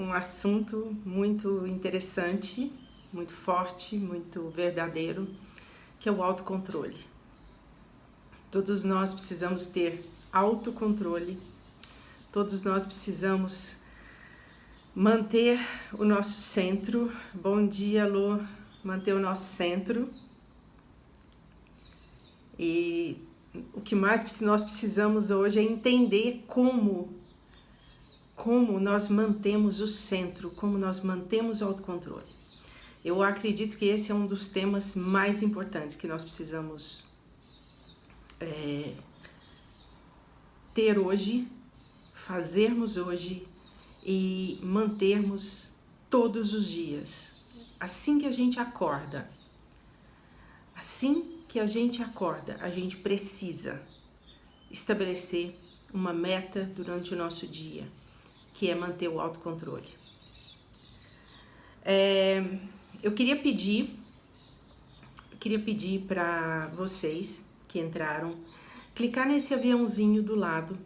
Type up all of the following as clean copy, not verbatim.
um assunto muito interessante, muito forte, muito verdadeiro, que é o autocontrole. Todos nós precisamos ter autocontrole, todos nós precisamos manter o nosso centro. Bom dia, Lô. Manter o nosso centro. E o que mais nós precisamos hoje é entender como nós mantemos o centro, como nós mantemos o autocontrole. Eu acredito que esse é um dos temas mais importantes que nós precisamos ter hoje, fazermos hoje e mantermos todos os dias. Assim que a gente acorda, a gente precisa estabelecer uma meta durante o nosso dia, que é manter o autocontrole. Eu queria pedir para vocês que entraram, clicar nesse aviãozinho do lado,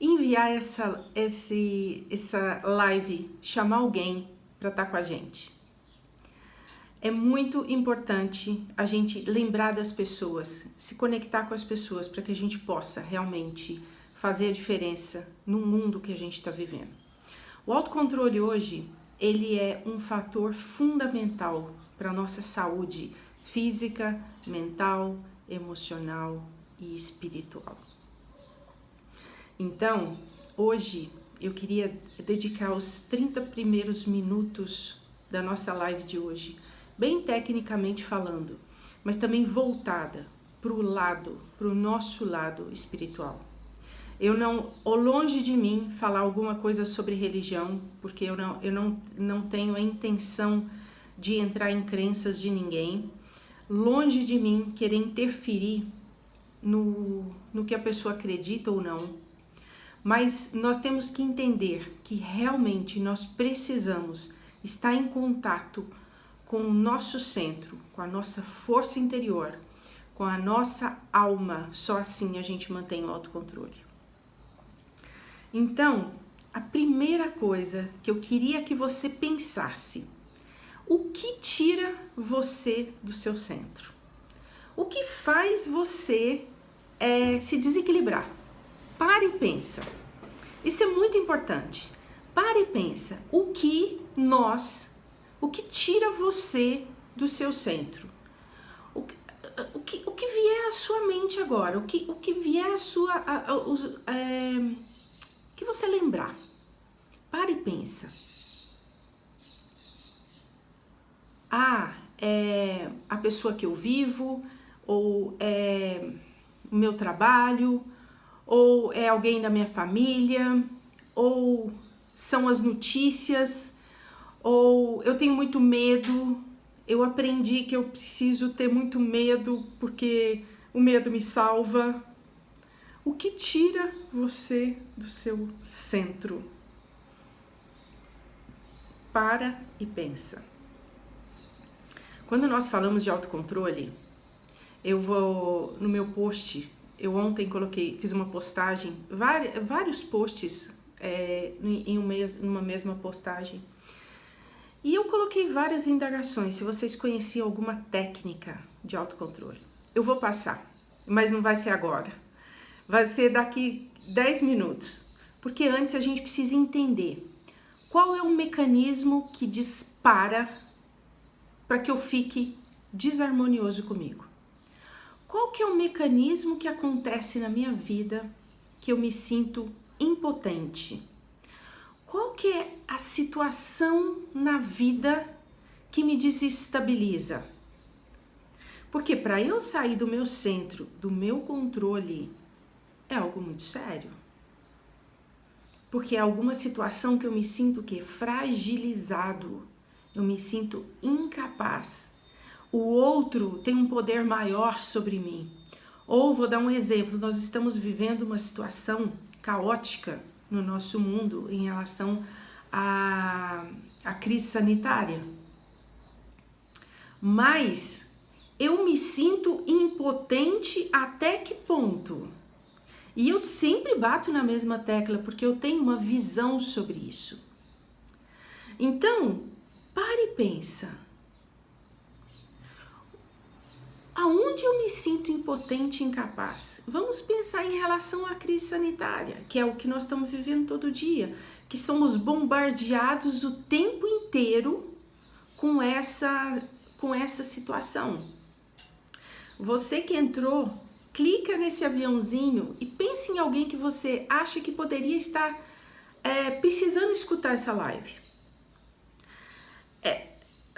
enviar essa live, chamar alguém para estar com a gente. É muito importante a gente lembrar das pessoas, se conectar com as pessoas para que a gente possa realmente fazer a diferença no mundo que a gente está vivendo. O autocontrole hoje, ele é um fator fundamental para a nossa saúde física, mental, emocional e espiritual. Então, hoje eu queria dedicar os 30 primeiros minutos da nossa live de hoje, bem tecnicamente falando, mas também voltada para o nosso lado espiritual. Eu não, ou longe de mim, falar alguma coisa sobre religião, porque eu não tenho a intenção de entrar em crenças de ninguém. Longe de mim querer interferir no que a pessoa acredita ou não. Mas nós temos que entender que realmente nós precisamos estar em contato com o nosso centro, com a nossa força interior, com a nossa alma. Só assim a gente mantém o autocontrole. Então, a primeira coisa que eu queria que você pensasse: o que tira você do seu centro? O que faz você se desequilibrar? Para e pensa. Isso é muito importante. Para e pensa. O que tira você do seu centro? O que vier à sua mente agora? O que vier à sua... que você lembrar. Para e pensa. É a pessoa que eu vivo, ou é o meu trabalho, ou é alguém da minha família, ou são as notícias, ou eu tenho muito medo, eu aprendi que eu preciso ter muito medo porque o medo me salva. O que tira você do seu centro? Para e pensa. Quando nós falamos de autocontrole, eu vou no meu post, eu ontem fiz uma postagem, vários posts numa mesma postagem, e eu coloquei várias indagações, se vocês conheciam alguma técnica de autocontrole. Eu vou passar, mas não vai ser agora. Vai ser daqui 10 minutos, porque antes a gente precisa entender qual é o mecanismo que dispara para que eu fique desarmonioso comigo. Qual que é o mecanismo que acontece na minha vida que eu me sinto impotente? Qual que é a situação na vida que me desestabiliza? Porque para eu sair do meu centro, do meu controle, é algo muito sério. Porque é alguma situação que eu me sinto fragilizado, eu me sinto incapaz. O outro tem um poder maior sobre mim. Ou vou dar um exemplo, nós estamos vivendo uma situação caótica no nosso mundo em relação à crise sanitária. Mas eu me sinto impotente até que ponto? E eu sempre bato na mesma tecla porque eu tenho uma visão sobre isso. Então, pare e pensa. Aonde eu me sinto impotente e incapaz? Vamos pensar em relação à crise sanitária, que é o que nós estamos vivendo todo dia, que somos bombardeados o tempo inteiro com essa situação. Você que entrou, clica nesse aviãozinho e pense em alguém que você acha que poderia estar precisando escutar essa live.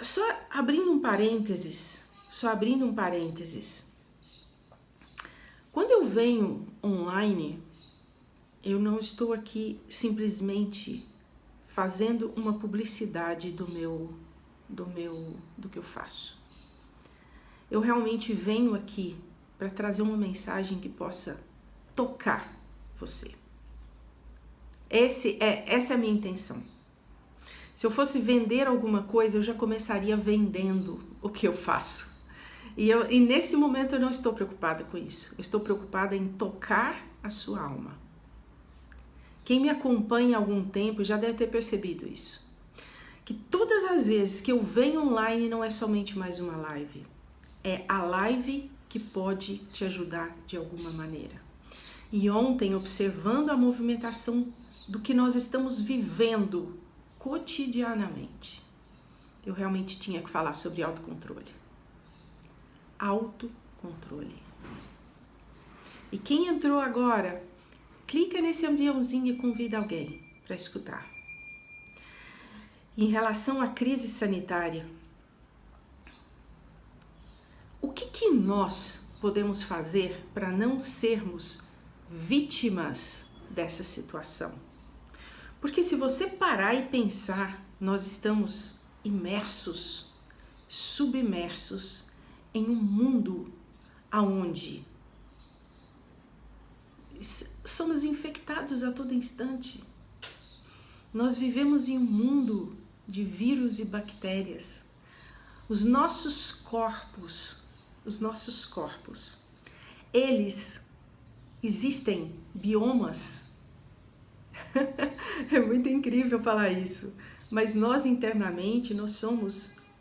Só abrindo um parênteses, quando eu venho online, eu não estou aqui simplesmente fazendo uma publicidade do que eu faço. Eu realmente venho aqui para trazer uma mensagem que possa tocar você. Essa é a minha intenção. Se eu fosse vender alguma coisa, eu já começaria vendendo o que eu faço. E nesse momento eu não estou preocupada com isso. Eu estou preocupada em tocar a sua alma. Quem me acompanha há algum tempo já deve ter percebido isso. Que todas as vezes que eu venho online não é somente mais uma live. É a live que pode te ajudar de alguma maneira. E ontem, observando a movimentação do que nós estamos vivendo cotidianamente, eu realmente tinha que falar sobre autocontrole. Autocontrole. E quem entrou agora, clica nesse aviãozinho e convida alguém para escutar. Em relação à crise sanitária, o que nós podemos fazer para não sermos vítimas dessa situação? Porque se você parar e pensar, nós estamos imersos, submersos em um mundo onde somos infectados a todo instante. Nós vivemos em um mundo de vírus e bactérias. Os nossos corpos, eles existem biomas. É muito incrível falar isso, mas nós internamente,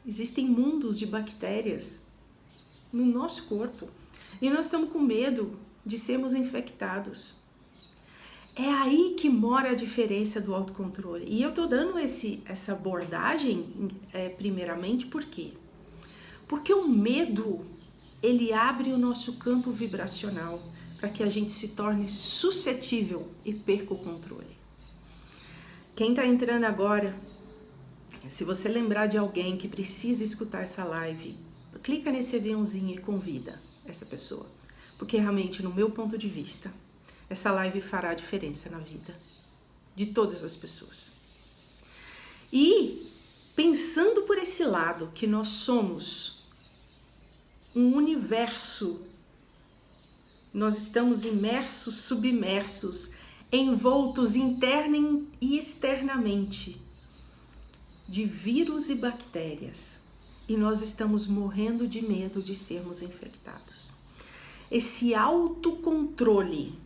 existem mundos de bactérias no nosso corpo e nós estamos com medo de sermos infectados. É aí que mora a diferença do autocontrole. E eu tô dando essa abordagem primeiramente por quê? Porque o medo, ele abre o nosso campo vibracional para que a gente se torne suscetível e perca o controle. Quem está entrando agora, se você lembrar de alguém que precisa escutar essa live, clica nesse aviãozinho e convida essa pessoa. Porque realmente, no meu ponto de vista, essa live fará diferença na vida de todas as pessoas. E pensando por esse lado, que nós somos um universo, nós estamos imersos, submersos, envoltos interna e externamente de vírus e bactérias, e nós estamos morrendo de medo de sermos infectados. Esse autocontrole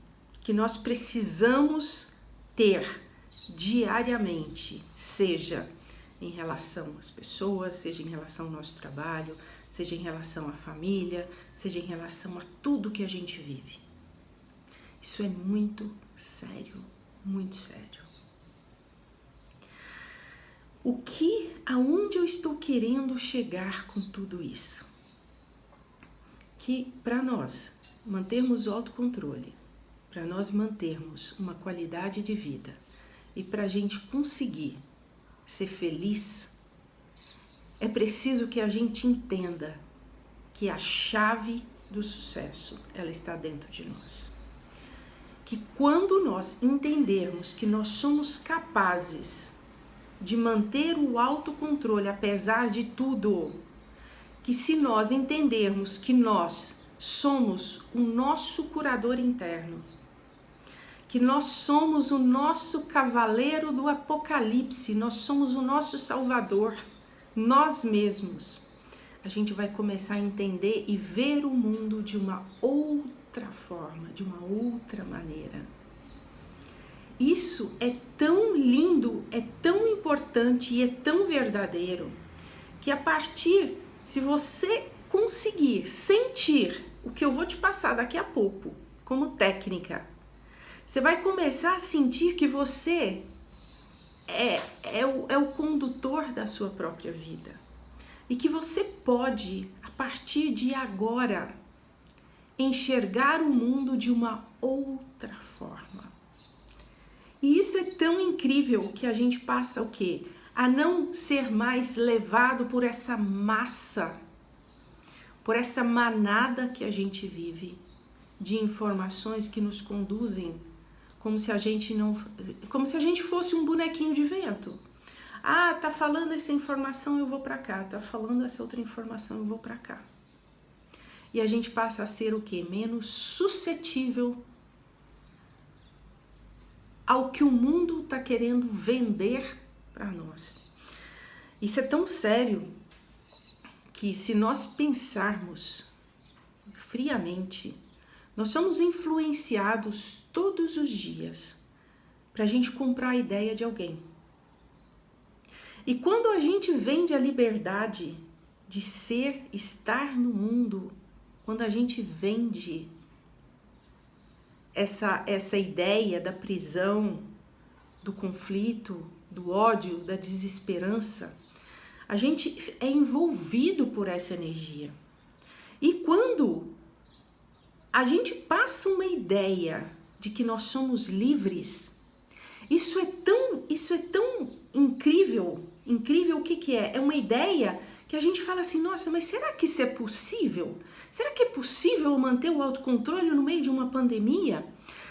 que nós precisamos ter diariamente, seja em relação às pessoas, seja em relação ao nosso trabalho, seja em relação à família, seja em relação a tudo que a gente vive. Isso é muito sério, muito sério. Aonde eu estou querendo chegar com tudo isso? Que para nós mantermos o autocontrole, para nós mantermos uma qualidade de vida e para a gente conseguir ser feliz, é preciso que a gente entenda que a chave do sucesso, ela está dentro de nós. Que quando nós entendermos que nós somos capazes de manter o autocontrole apesar de tudo, que se nós entendermos que nós somos o nosso curador interno, que nós somos o nosso cavaleiro do apocalipse, nós somos o nosso salvador, nós mesmos, a gente vai começar a entender e ver o mundo de uma outra forma, de uma outra maneira. Isso é tão lindo, é tão importante importante e é tão verdadeiro que se você conseguir sentir o que eu vou te passar daqui a pouco, como técnica, você vai começar a sentir que você é o condutor da sua própria vida. E que você pode, a partir de agora, enxergar o mundo de uma outra forma. E isso é tão incrível que a gente passa o quê? A não ser mais levado por essa massa, por essa manada que a gente vive de informações que nos conduzem como se a gente fosse um bonequinho de vento. Ah, tá falando essa informação, eu vou para cá. Tá falando essa outra informação, eu vou para cá. E a gente passa a ser o quê? Menos suscetível ao que o mundo tá querendo vender para nós. Isso é tão sério que, se nós pensarmos friamente, nós somos influenciados todos os dias para a gente comprar a ideia de alguém. E quando a gente vende a liberdade de estar no mundo, quando a gente vende essa ideia da prisão, do conflito, do ódio, da desesperança, a gente é envolvido por essa energia. E quando a gente passa uma ideia de que nós somos livres, isso é tão incrível. Incrível, o que é? É uma ideia que a gente fala assim, nossa, mas será que isso é possível? Será que é possível manter o autocontrole no meio de uma pandemia?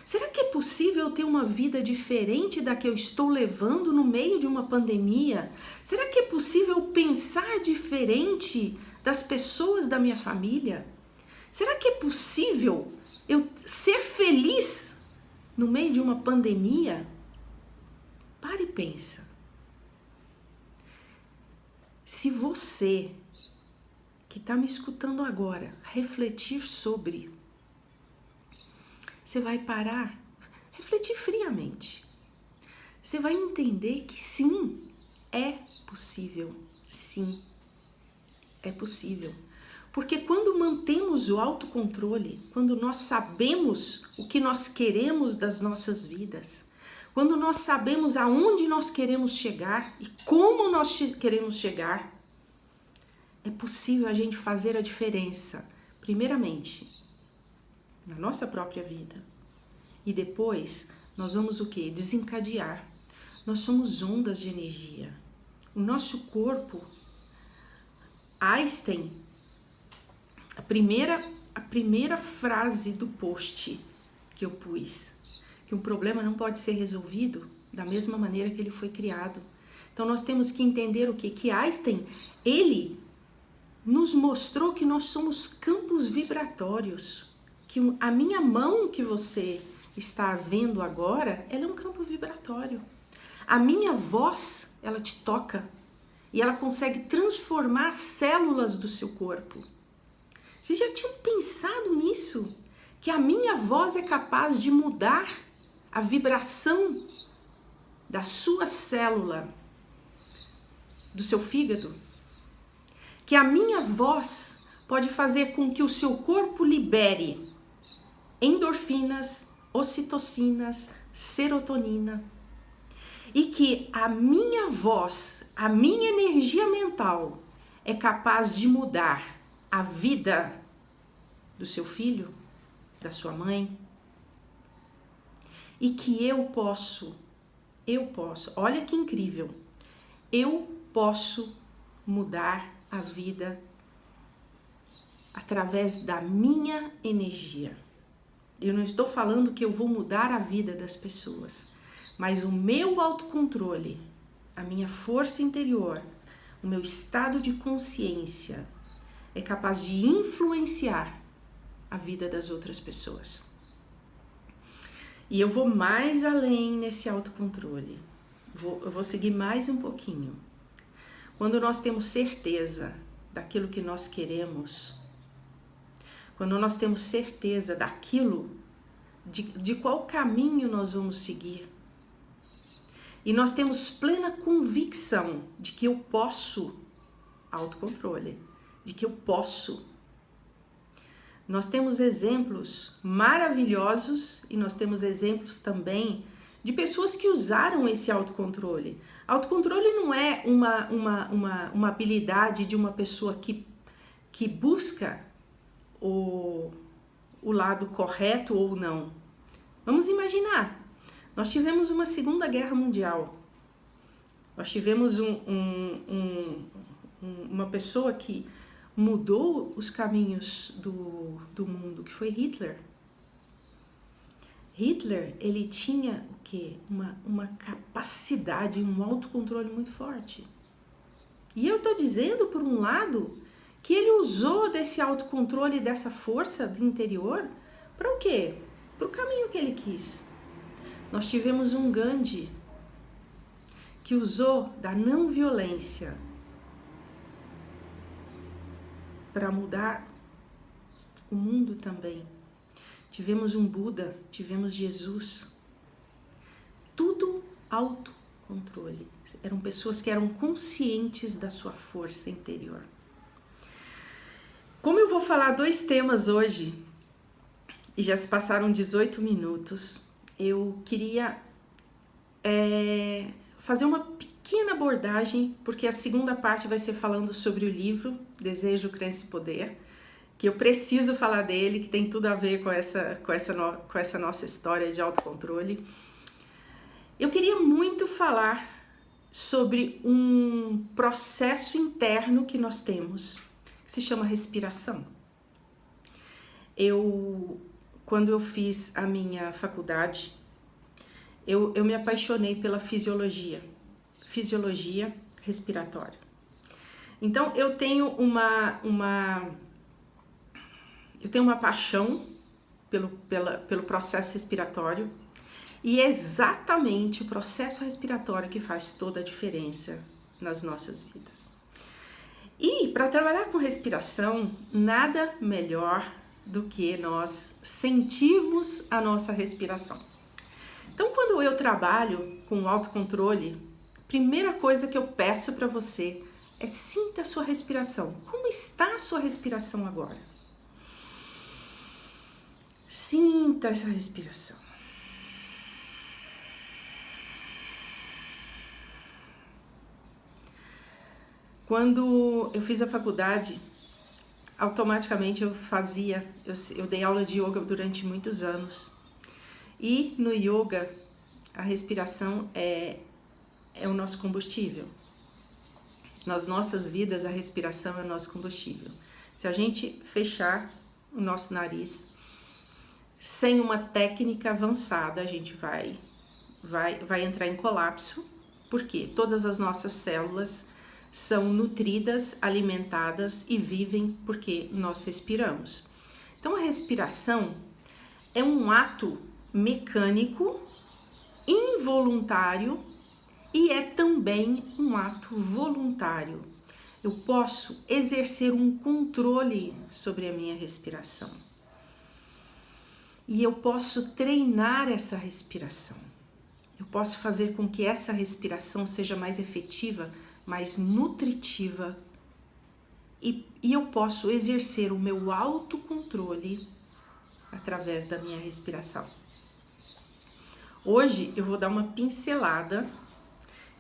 Será que é possível ter uma vida diferente da que eu estou levando no meio de uma pandemia? Será que é possível pensar diferente das pessoas da minha família? Será que é possível eu ser feliz no meio de uma pandemia? Para e pensa. Se você que está me escutando agora refletir sobre, você vai parar, refletir friamente. Você vai entender que sim, é possível. Sim, é possível. Porque quando mantemos o autocontrole, quando nós sabemos o que nós queremos das nossas vidas, quando nós sabemos aonde nós queremos chegar e como nós queremos chegar, é possível a gente fazer a diferença, primeiramente, na nossa própria vida. E depois, nós vamos o quê? Desencadear. Nós somos ondas de energia. O nosso corpo, Einstein, a primeira frase do post que eu pus, que um problema não pode ser resolvido da mesma maneira que ele foi criado. Então nós temos que entender o quê? Que Einstein, ele nos mostrou que nós somos campos vibratórios, que a minha mão que você está vendo agora, ela é um campo vibratório. A minha voz, ela te toca e ela consegue transformar as células do seu corpo. Vocês já tinham pensado nisso? Que a minha voz é capaz de mudar a vibração da sua célula, do seu fígado? Que a minha voz pode fazer com que o seu corpo libere endorfinas, ocitocinas, serotonina. E que a minha voz, a minha energia mental é capaz de mudar a vida do seu filho, da sua mãe. E que eu posso, olha que incrível, eu posso mudar a vida através da minha energia. Eu não estou falando que eu vou mudar a vida das pessoas, mas o meu autocontrole, a minha força interior, o meu estado de consciência é capaz de influenciar a vida das outras pessoas. E eu vou mais além nesse autocontrole. Eu vou seguir mais um pouquinho. Quando nós temos certeza daquilo que nós queremos, quando nós temos certeza daquilo, de qual caminho nós vamos seguir, E nós temos plena convicção de que eu posso autocontrole, de que eu posso. Nós temos exemplos maravilhosos e nós temos exemplos também de pessoas que usaram esse autocontrole. Autocontrole não é uma habilidade de uma pessoa que busca o lado correto ou não. Vamos imaginar, nós tivemos uma Segunda Guerra Mundial, nós tivemos uma pessoa que mudou os caminhos do mundo, que foi Hitler. Hitler, ele tinha o quê? Uma capacidade, um autocontrole muito forte. E eu estou dizendo, por um lado, que ele usou desse autocontrole, dessa força do interior, para o quê? Para o caminho que ele quis. Nós tivemos um Gandhi, que usou da não violência para mudar o mundo também. Tivemos um Buda, tivemos Jesus. Tudo autocontrole. Eram pessoas que eram conscientes da sua força interior. Como eu vou falar 2 temas hoje, e já se passaram 18 minutos, eu queria fazer uma pequena abordagem, porque a segunda parte vai ser falando sobre o livro Desejo, Crença e Poder, que eu preciso falar dele, que tem tudo a ver com essa nossa história de autocontrole. Eu queria muito falar sobre um processo interno que nós temos, que se chama respiração. Quando eu fiz a minha faculdade, eu me apaixonei pela fisiologia respiratória. Então, eu tenho uma paixão pelo processo respiratório, e é exatamente o processo respiratório que faz toda a diferença nas nossas vidas. E para trabalhar com respiração, nada melhor do que nós sentirmos a nossa respiração. Então, quando eu trabalho com autocontrole, a primeira coisa que eu peço para você é sinta a sua respiração. Como está a sua respiração agora? Sinta essa respiração. Quando eu fiz a faculdade, automaticamente eu dei aula de yoga durante muitos anos. E no yoga, a respiração é o nosso combustível. Nas nossas vidas, a respiração é o nosso combustível. Se a gente fechar o nosso nariz, sem uma técnica avançada, a gente vai entrar em colapso, porque todas as nossas células são nutridas, alimentadas e vivem porque nós respiramos. Então, a respiração é um ato mecânico, involuntário, e é também um ato voluntário. Eu posso exercer um controle sobre a minha respiração. E eu posso treinar essa respiração. Eu posso fazer com que essa respiração seja mais efetiva, mais nutritiva, e eu posso exercer o meu autocontrole através da minha respiração. Hoje eu vou dar uma pincelada.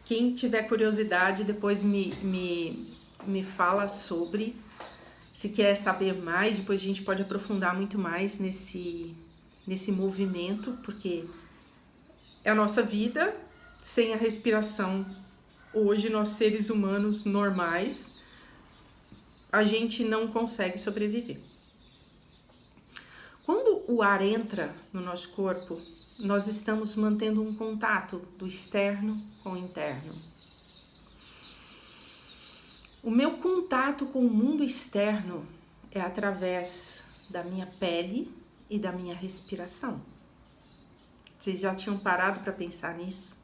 Quem tiver curiosidade, depois me fala sobre. Se quer saber mais, depois a gente pode aprofundar muito mais nesse movimento, porque é a nossa vida. Sem a respiração, hoje nós seres humanos normais, a gente não consegue sobreviver. Quando o ar entra no nosso corpo, nós estamos mantendo um contato do externo com o interno. O meu contato com o mundo externo é através da minha pele e da minha respiração. Vocês já tinham parado para pensar nisso?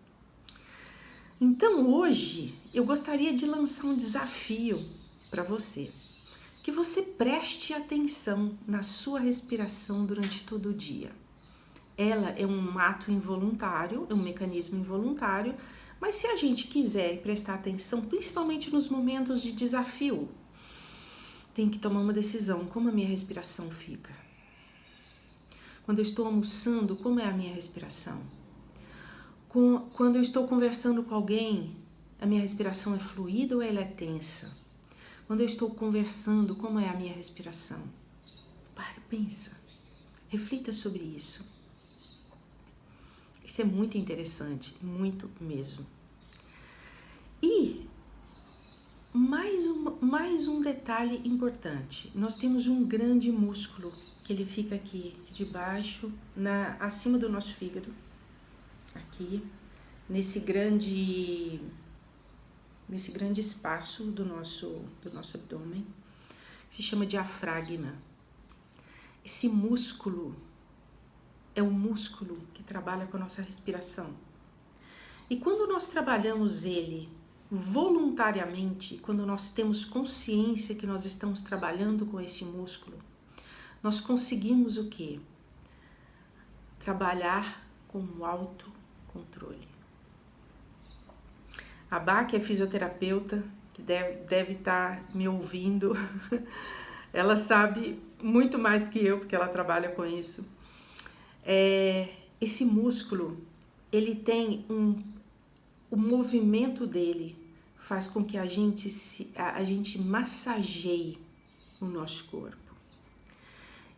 Então hoje eu gostaria de lançar um desafio para você. Que você preste atenção na sua respiração durante todo o dia. Ela é um ato involuntário, é um mecanismo involuntário, Mas se a gente quiser prestar atenção, principalmente nos momentos de desafio, tem que tomar uma decisão. Como a minha respiração fica? Quando eu estou almoçando, como é a minha respiração? Quando eu estou conversando com alguém, a minha respiração é fluida ou ela é tensa? Quando eu estou conversando, como é a minha respiração? Pare, pensa, reflita sobre isso. Isso é muito interessante, muito mesmo. E mais um detalhe importante. Nós temos um grande músculo que ele fica aqui debaixo, acima do nosso fígado, aqui, nesse grande espaço do nosso abdômen, que se chama diafragma. Esse músculo é o músculo que trabalha com a nossa respiração. E quando nós trabalhamos ele voluntariamente, quando nós temos consciência que nós estamos trabalhando com esse músculo, nós conseguimos o quê? Trabalhar com o autocontrole. A Bá, que é fisioterapeuta, que deve estar me ouvindo, ela sabe muito mais que eu, porque ela trabalha com isso. Esse músculo, ele tem o movimento dele faz com que a gente massageie o nosso corpo.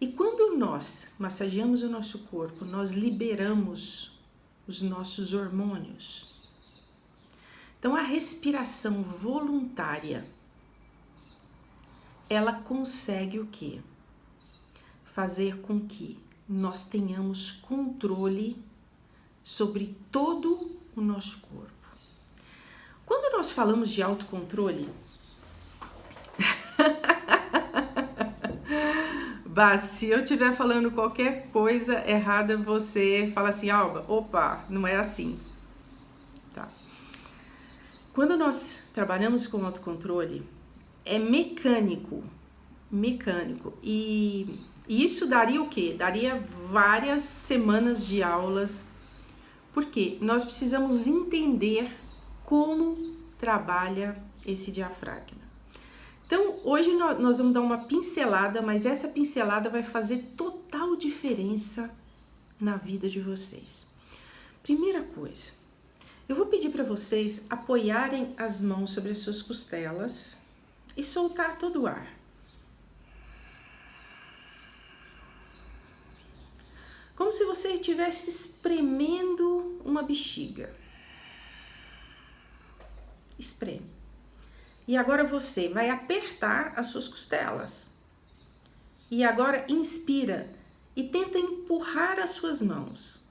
E quando nós massageamos o nosso corpo, nós liberamos os nossos hormônios. Então, a respiração voluntária, ela consegue o quê? Fazer com que nós tenhamos controle sobre todo o nosso corpo. Quando nós falamos de autocontrole, se eu estiver falando qualquer coisa errada, você fala assim, Alba, opa, não é assim. Tá. Quando nós trabalhamos com autocontrole, é mecânico. E isso daria o quê? Daria várias semanas de aulas, porque nós precisamos entender como trabalha esse diafragma. Então, hoje nós vamos dar uma pincelada, mas essa pincelada vai fazer total diferença na vida de vocês. Primeira coisa, eu vou pedir para vocês apoiarem as mãos sobre as suas costelas e soltar todo o ar. Como se você estivesse espremendo uma bexiga. Espreme. E agora você vai apertar as suas costelas. E agora inspira e tenta empurrar as suas mãos.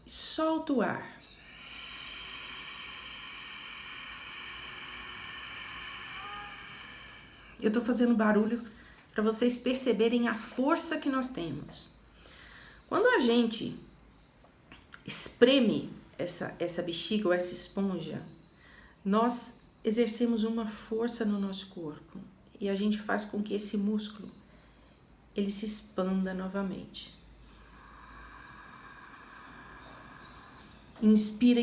Solta o ar. Eu tô fazendo barulho para vocês perceberem a força que nós temos. Quando a gente espreme essa bexiga ou essa esponja, nós exercemos uma força no nosso corpo e a gente faz com que esse músculo ele se expanda novamente. Inspira,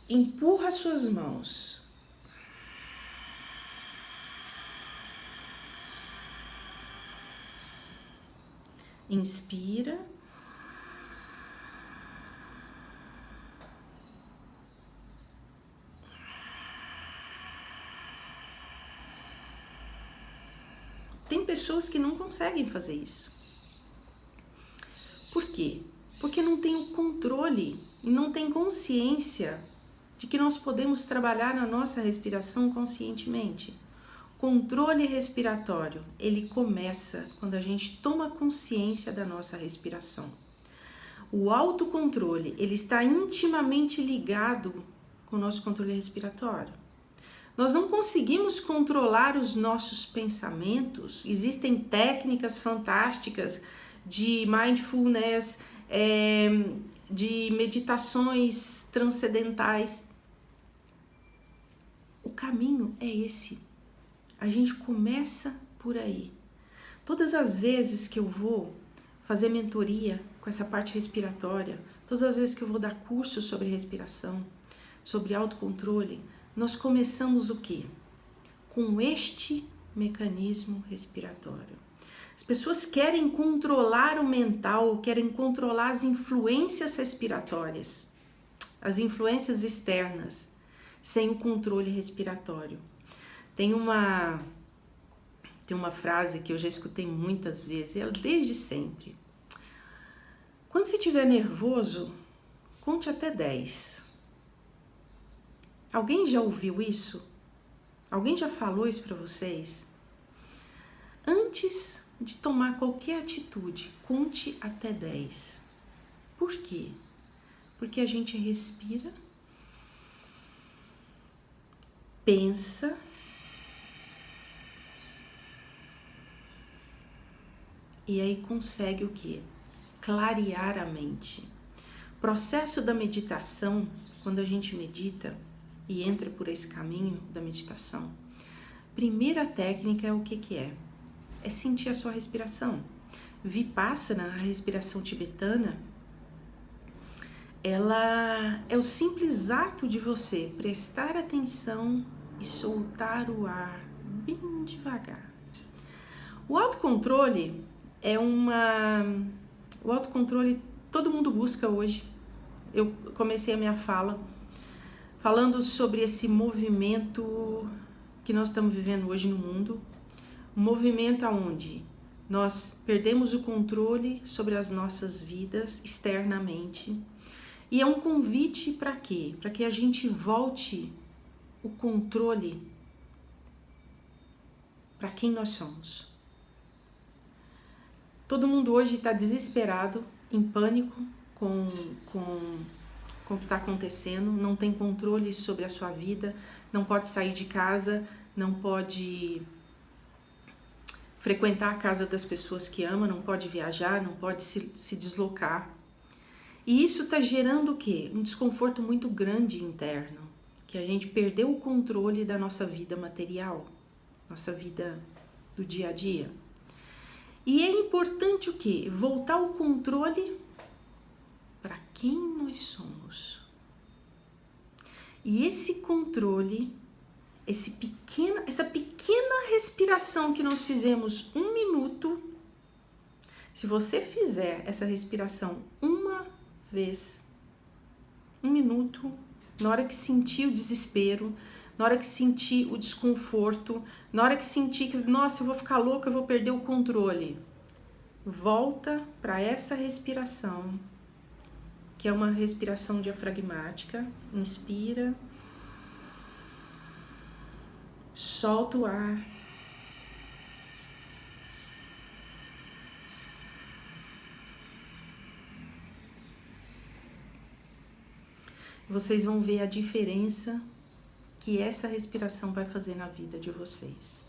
empurra as suas mãos. Inspira. Tem pessoas que não conseguem fazer isso. Por quê? Porque não tem o controle e não tem consciência de que nós podemos trabalhar na nossa respiração conscientemente. Controle respiratório, ele começa quando a gente toma consciência da nossa respiração. O autocontrole, ele está intimamente ligado com o nosso controle respiratório. Nós não conseguimos controlar os nossos pensamentos. Existem técnicas fantásticas de mindfulness, de meditações transcendentais. O caminho é esse. A gente começa por aí. Todas as vezes que eu vou fazer mentoria com essa parte respiratória, todas as vezes que eu vou dar curso sobre respiração, sobre autocontrole, nós começamos o quê? Com este mecanismo respiratório. As pessoas querem controlar o mental, querem controlar as influências respiratórias, as influências externas, sem o controle respiratório. Tem uma frase que eu já escutei muitas vezes, ela desde sempre. Quando você estiver nervoso, conte até 10. Alguém já ouviu isso? Alguém já falou isso para vocês? Antes de tomar qualquer atitude, conte até 10. Por quê? Porque a gente respira, pensa, e aí consegue o quê? Clarear a mente. O processo da meditação, quando a gente medita e entra por esse caminho da meditação, primeira técnica é o que é? É sentir a sua respiração. Vipassana, a respiração tibetana, ela é o simples ato de você prestar atenção e soltar o ar bem devagar. O autocontrole o autocontrole todo mundo busca hoje. Eu comecei a minha fala falando sobre esse movimento que nós estamos vivendo hoje no mundo. Um movimento onde nós perdemos o controle sobre as nossas vidas externamente. E é um convite para quê? Para que a gente volte o controle para quem nós somos. Todo mundo hoje está desesperado, em pânico com o que está acontecendo, não tem controle sobre a sua vida, não pode sair de casa, não pode frequentar a casa das pessoas que ama, não pode viajar, não pode se deslocar. E isso está gerando o quê? Um desconforto muito grande interno, que a gente perdeu o controle da nossa vida material, nossa vida do dia a dia. E é importante o quê? Voltar o controle para quem nós somos. E esse controle, essa pequena respiração que nós fizemos 1 minuto, se você fizer essa respiração uma vez, 1 minuto, na hora que sentir o desespero, na hora que sentir o desconforto, na hora que sentir que, nossa, eu vou ficar louca, eu vou perder o controle, volta para essa respiração, que é uma respiração diafragmática. Inspira, solta o ar, vocês vão ver a diferença que essa respiração vai fazer na vida de vocês.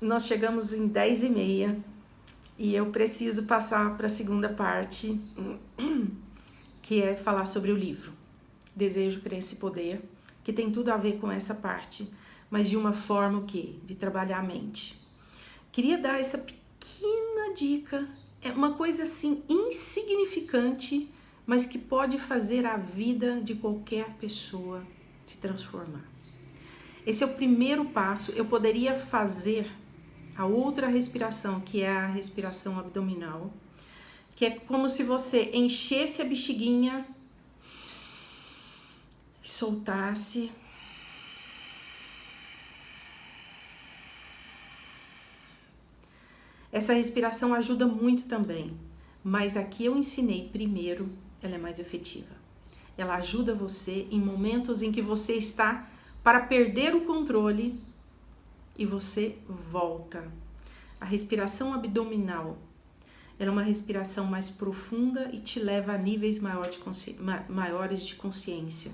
Nós chegamos em 10h30 e eu preciso passar para a segunda parte, que é falar sobre o livro Desejo, Crença e Poder, que tem tudo a ver com essa parte, mas de uma forma o quê? De trabalhar a mente. Queria dar essa pequena dica, é uma coisa assim insignificante, mas que pode fazer a vida de qualquer pessoa se transformar. Esse é o primeiro passo. Eu poderia fazer a outra respiração, que é a respiração abdominal, que é como se você enchesse a bexiguinha, soltasse, essa respiração ajuda muito também, mas aqui eu ensinei primeiro, ela é mais efetiva. Ela ajuda você em momentos em que você está para perder o controle e você volta. A respiração abdominal, ela é uma respiração mais profunda e te leva a níveis maiores de consciência.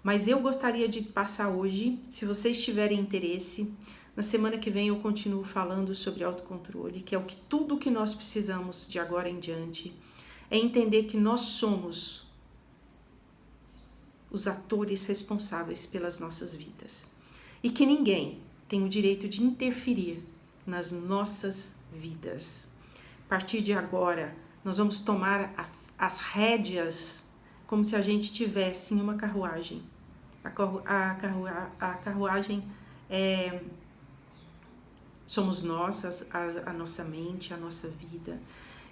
Mas eu gostaria de passar hoje, se vocês tiverem interesse, na semana que vem eu continuo falando sobre autocontrole, que é tudo o que nós precisamos de agora em diante, é entender que nós somos os atores responsáveis pelas nossas vidas e que ninguém tem o direito de interferir nas nossas vidas. A partir de agora, nós vamos tomar as rédeas como se a gente tivesse em uma carruagem. A carruagem somos nós, a nossa mente, a nossa vida.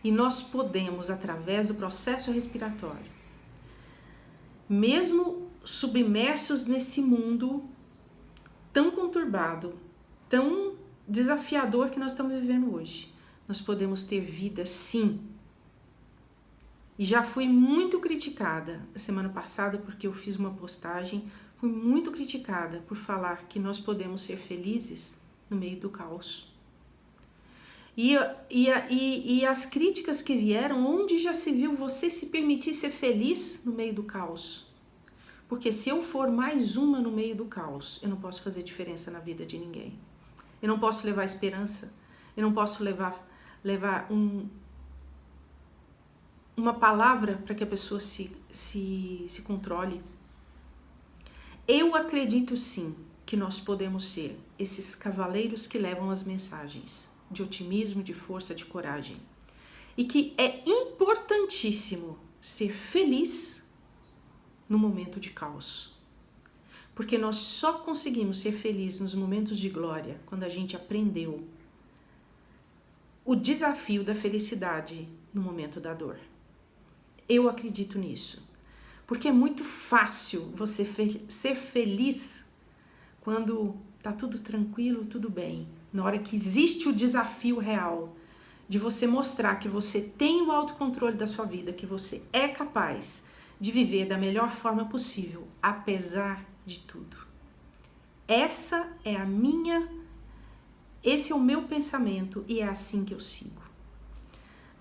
E nós podemos, através do processo respiratório, mesmo submersos nesse mundo tão conturbado, tão desafiador que nós estamos vivendo hoje, nós podemos ter vida sim. E já fui muito criticada a semana passada porque eu fiz uma postagem, fui muito criticada por falar que nós podemos ser felizes no meio do caos. E as críticas que vieram, onde já se viu você se permitir ser feliz no meio do caos? Porque se eu for mais uma no meio do caos, eu não posso fazer diferença na vida de ninguém. Eu não posso levar esperança, eu não posso levar uma palavra para que a pessoa se controle. Eu acredito sim que nós podemos ser esses cavaleiros que levam as mensagens de otimismo, de força, de coragem. E que é importantíssimo ser feliz no momento de caos. Porque nós só conseguimos ser felizes nos momentos de glória quando a gente aprendeu o desafio da felicidade no momento da dor. Eu acredito nisso. Porque é muito fácil você ser feliz quando tá tudo tranquilo, tudo bem. Na hora que existe o desafio real de você mostrar que você tem o autocontrole da sua vida, que você é capaz de viver da melhor forma possível, apesar de tudo. Esse é o meu pensamento e é assim que eu sigo.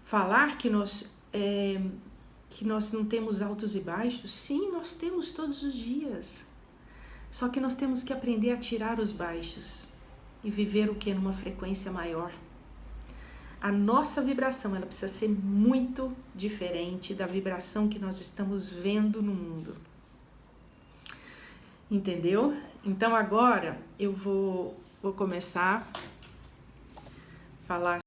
Falar que nós não temos altos e baixos, sim, nós temos todos os dias. Só que nós temos que aprender a tirar os baixos e viver o que? Numa frequência maior. A nossa vibração, ela precisa ser muito diferente da vibração que nós estamos vendo no mundo. Entendeu? Então agora eu vou começar a falar